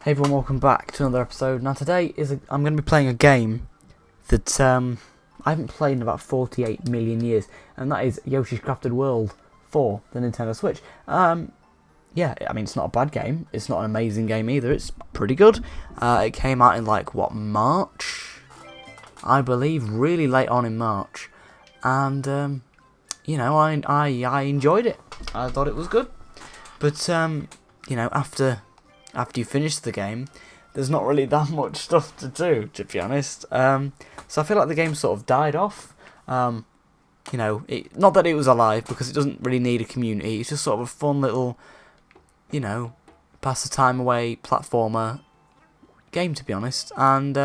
Hey everyone, welcome back to another episode. Now today I'm going to be playing a game that I haven't played in about 48 million years, and that is Yoshi's Crafted World for the Nintendo Switch. Yeah, I mean, it's not a bad game. It's not an amazing game either. It's pretty good. It came out in March? I believe, really late on in March. And, you know, I enjoyed it. I thought it was good. But, you know, after you finish the game, there's not really that much stuff to do, to be honest. So I feel like the game sort of died off. You know, not that it was alive, because it doesn't really need a community. It's just sort of a fun little, you know, pass the time away platformer game, to be honest. And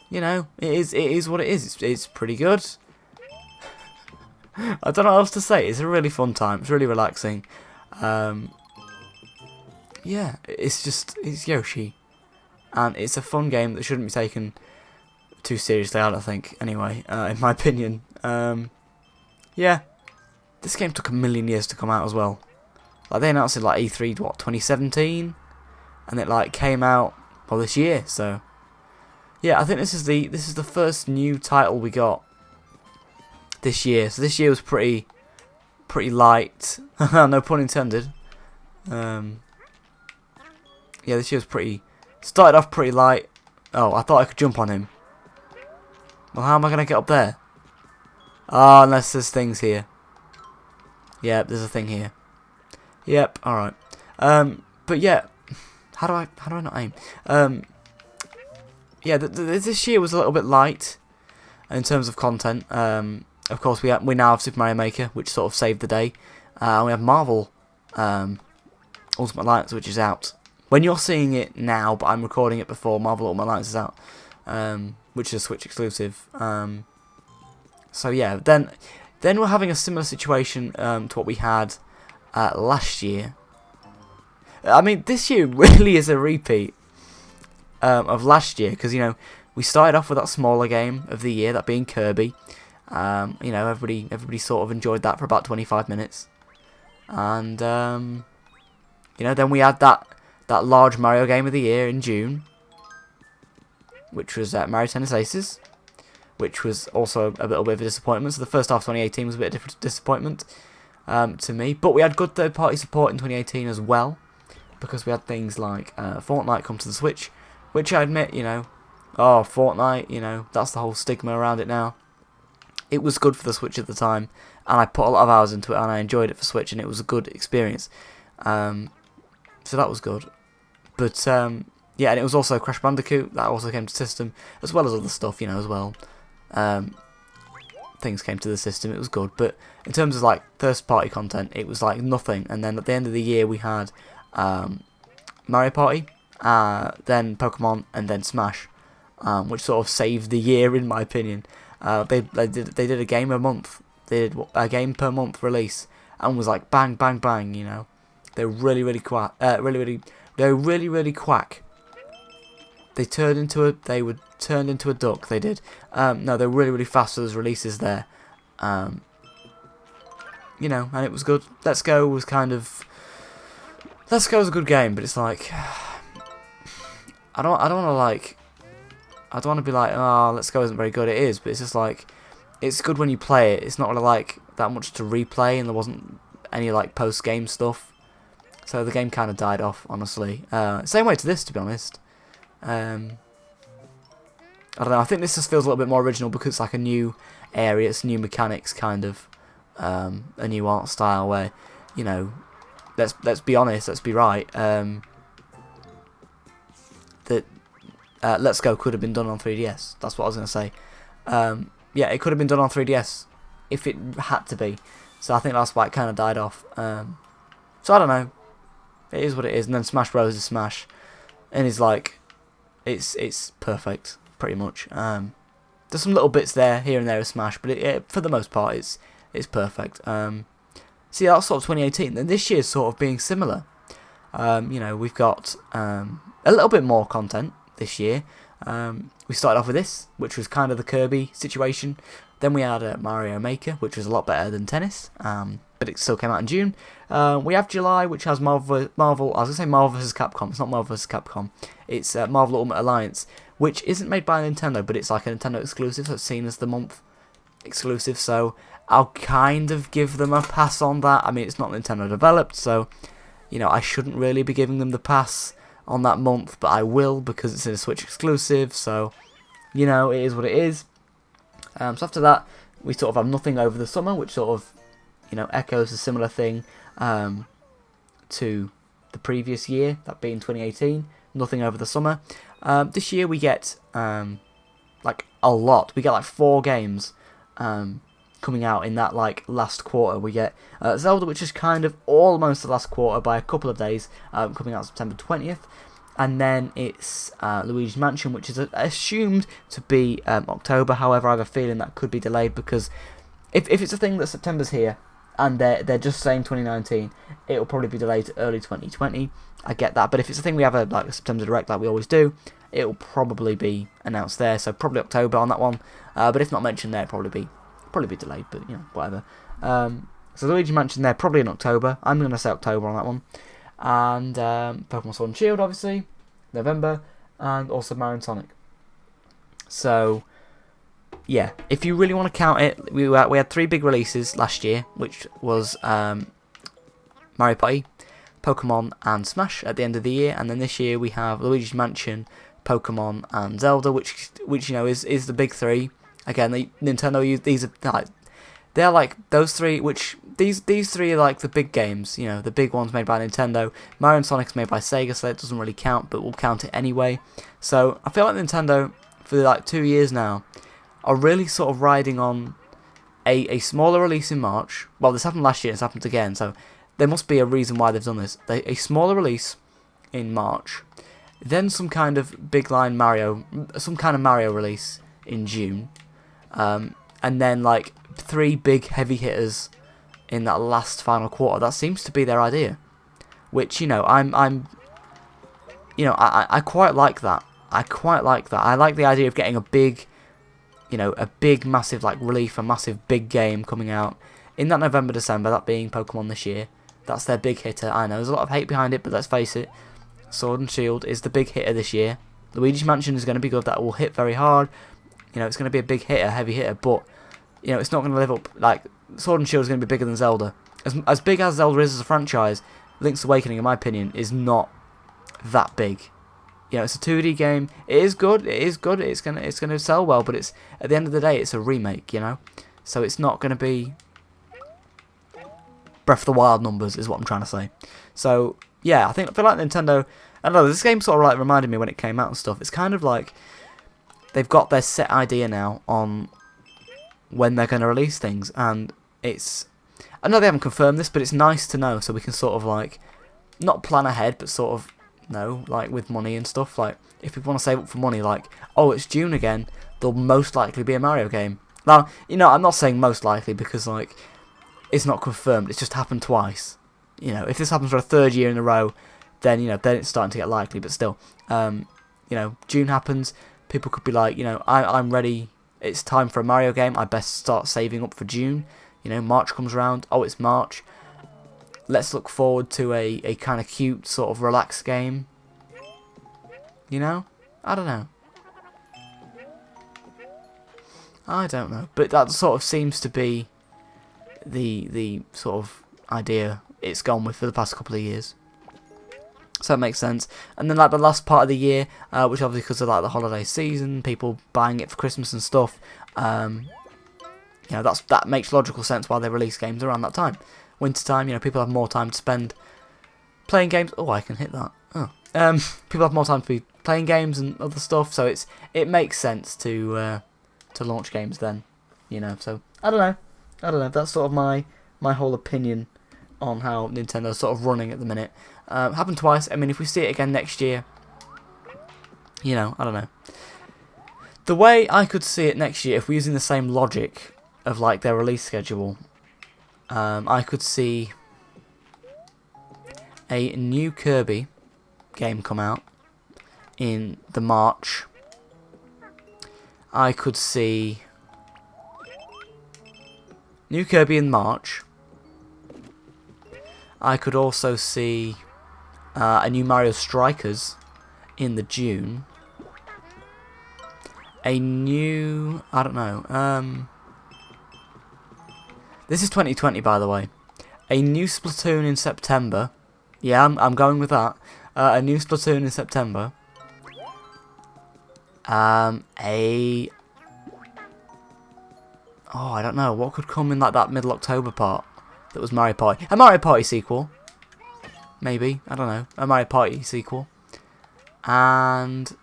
you know, it is what it is. It's pretty good. I don't know what else to say. It's a really fun time. It's really relaxing. Yeah, it's Yoshi, and it's a fun game that shouldn't be taken too seriously, I don't think, anyway, in my opinion. Yeah, this game took a million years to come out as well. Like, they announced it E3, 2017, and it came out this year. So yeah, I think this is the first new title we got this year. So this year was pretty light. No pun intended. Yeah, this year was started off pretty light. Oh, I thought I could jump on him. Well, how am I going to get up there? Ah, unless there's things here. Yep, there's a thing here. Yep, alright. But yeah, how do I not aim? Yeah, this year was a little bit light in terms of content. Of course, we now have Super Mario Maker, which sort of saved the day. We have Marvel Ultimate Alliance, which is out. When you're seeing it now, but I'm recording it before Marvel Ultimate Alliance is out, which is a Switch exclusive. So yeah, then we're having a similar situation to what we had last year. I mean, this year really is a repeat of last year, because, you know, we started off with that smaller game of the year, that being Kirby. You know, everybody sort of enjoyed that for about 25 minutes, and you know, then we had that large Mario game of the year in June, which was Mario Tennis Aces, which was also a little bit of a disappointment. So the first half of 2018 was a bit of a disappointment to me, but we had good third-party support in 2018 as well, because we had things like Fortnite come to the Switch, which I admit, you know, Fortnite, you know, that's the whole stigma around it now. It was good for the Switch at the time, and I put a lot of hours into it, and I enjoyed it for Switch, and it was a good experience. So that was good. But yeah, and it was also Crash Bandicoot that also came to system, as well as other stuff, you know, as well. Things came to the system. It was good, but in terms of first-party content, it was nothing. And then at the end of the year, we had Mario Party, then Pokemon, and then Smash, which sort of saved the year, in my opinion. They did a game a month. They did a game per month release, and was bang bang bang. You know, they were really quack. They turned into a duck. They did. No, they were really fast for those releases there. You know, and it was good. Let's Go was a good game, but it's I don't want to be oh, Let's Go isn't very good. It is, but it's just it's good when you play it. It's not really that much to replay, and there wasn't any post game stuff. So the game kind of died off, honestly. Same way to this, to be honest. I don't know. I think this just feels a little bit more original because it's a new area, it's new mechanics, kind of a new art style where, you know, let's be honest, let's be right. That Let's Go could have been done on 3DS. That's what I was going to say. Yeah, it could have been done on 3DS if it had to be. So I think that's why it kind of died off. So I don't know. It is what it is. And then Smash Bros is Smash, and it's perfect, pretty much. There's some little bits here and there of Smash, but for the most part, it's perfect. See, that's sort of 2018. Then this year's sort of being similar. You know, we've got a little bit more content this year. We started off with this, which was kind of the Kirby situation. Then we had Mario Maker, which was a lot better than Tennis. but it still came out in June. We have July, which has Marvel. I was going to say Marvel vs. Capcom. It's not Marvel vs. Capcom. It's Marvel Ultimate Alliance, which isn't made by Nintendo, but it's like a Nintendo exclusive, so it's seen as the month exclusive. So I'll kind of give them a pass on that. I mean, it's not Nintendo developed, so you know I shouldn't really be giving them the pass on that month, but I will because it's in a Switch exclusive. So you know, it is what it is. So after that, we sort of have nothing over the summer, which sort of, you know, echoes a similar thing to the previous year, that being 2018. Nothing over the summer. This year we get like a lot. We get like 4 games coming out in that like last quarter. We get Zelda, which is kind of almost the last quarter by a couple of days, coming out September 20th. And then it's Luigi's Mansion, which is assumed to be October. However, I have a feeling that could be delayed because if it's a thing that September's here and they're just saying 2019, it'll probably be delayed to early 2020. I get that, but if it's a thing we have a September Direct like we always do, it'll probably be announced there. So probably October on that one. But if not mentioned there, probably be delayed. But you know, whatever. So Luigi Mansion there probably in October. I'm gonna say October on that one. And Pokemon Sword and Shield, obviously, November, and also Mario and Sonic. So, yeah, if you really want to count it, we had 3 big releases last year, which was Mario Party, Pokemon, and Smash at the end of the year, and then this year we have Luigi's Mansion, Pokemon, and Zelda, which you know is the big 3. Again, Nintendo these are like they're like those 3 which. These 3 are like the big games, you know, the big ones made by Nintendo. Mario and Sonic's made by Sega, so it doesn't really count, but we'll count it anyway. So I feel like Nintendo, for like 2 years now, are really sort of riding on a smaller release in March. Well, this happened last year, it's happened again, so there must be a reason why they've done this. A smaller release in March, then some kind of big line Mario, some kind of Mario release in June, and then like 3 big heavy hitters in that last final quarter. That seems to be their idea, which you know I quite like that. I like the idea of getting a big, you know, a big massive like relief, a massive big game coming out in that November December. That being Pokemon this year, that's their big hitter. I know there's a lot of hate behind it, but let's face it, Sword and Shield is the big hitter this year. Luigi's Mansion is going to be good. That will hit very hard. You know, it's going to be a big hitter, heavy hitter, but you know, it's not going to live up. Like Sword and Shield is going to be bigger than Zelda. As big as Zelda is as a franchise, Link's Awakening, in my opinion, is not that big. You know, it's a 2D game. It is good. It's gonna sell well, but it's at the end of the day, it's a remake. You know, so it's not going to be Breath of the Wild numbers, is what I'm trying to say. So yeah, I feel like Nintendo. I don't know. This game sort of like reminded me when it came out and stuff. It's kind of like they've got their set idea now on when they're going to release things, and it's, I know they haven't confirmed this, but it's nice to know, so we can sort of like not plan ahead, but sort of know, like with money and stuff. Like if people want to save up for money, like, oh, it's June again, there'll most likely be a Mario game. Now, you know, I'm not saying most likely because like it's not confirmed, it's just happened twice. You know, if this happens for a 3rd year in a row, then you know, then it's starting to get likely. But still, you know, June happens, people could be like, you know, I'm ready. It's time for a Mario game. I best start saving up for June. You know, March comes around. Oh, it's March. Let's look forward to a kind of cute, sort of relaxed game. You know? I don't know. I don't know. But that sort of seems to be the sort of idea it's gone with for the past couple of years. So that makes sense. And then like the last part of the year, which obviously because of like the holiday season, people buying it for Christmas and stuff, you know, that makes logical sense why they release games around that time. Winter time, you know, people have more time to spend playing games. Oh, I can hit that. Oh. People have more time to be playing games and other stuff, so it makes sense to launch games then, you know. So I don't know. That's sort of my whole opinion on how Nintendo's sort of running at the minute. Happened twice. I mean, if we see it again next year, you know, I don't know. The way I could see it next year, if we're using the same logic of like their release schedule, I could see a new Kirby game come out in the March. I could see new Kirby in March. I could also see a new Mario Strikers in the June. A new... I don't know. This is 2020, by the way. A new Splatoon in September. Yeah, I'm going with that. A new Splatoon in September. Oh, I don't know. What could come in like that middle October part? That was Mario Party. A Mario Party sequel. Maybe. I don't know. A Mario Party sequel. And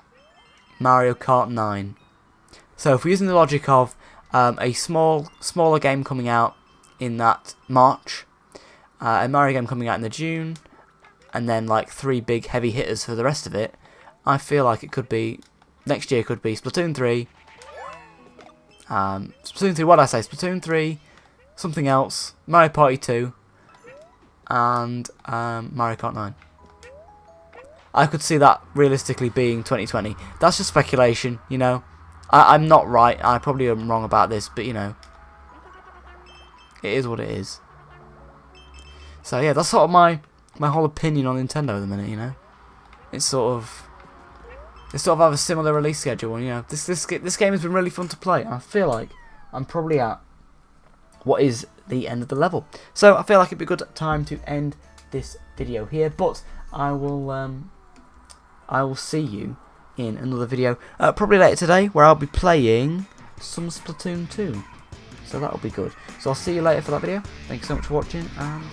Mario Kart 9. So if we're using the logic of a smaller game coming out in that March, a Mario game coming out in the June, and then like 3 big heavy hitters for the rest of it, I feel like it could be, next year could be Splatoon 3, Splatoon 3, what did I say, Splatoon 3, something else, Mario Party 2, and Mario Kart 9. I could see that realistically being 2020. That's just speculation, you know. I'm not right, I probably am wrong about this, but you know, it is what it is. So yeah, that's sort of my whole opinion on Nintendo at the minute, you know. It's sort of have a similar release schedule, and you know, this game has been really fun to play. I feel like I'm probably at what is the end of the level. So I feel like it'd be a good time to end this video here, but I will see you in another video, probably later today, where I'll be playing some Splatoon 2. So that'll be good. So I'll see you later for that video. Thanks so much for watching, and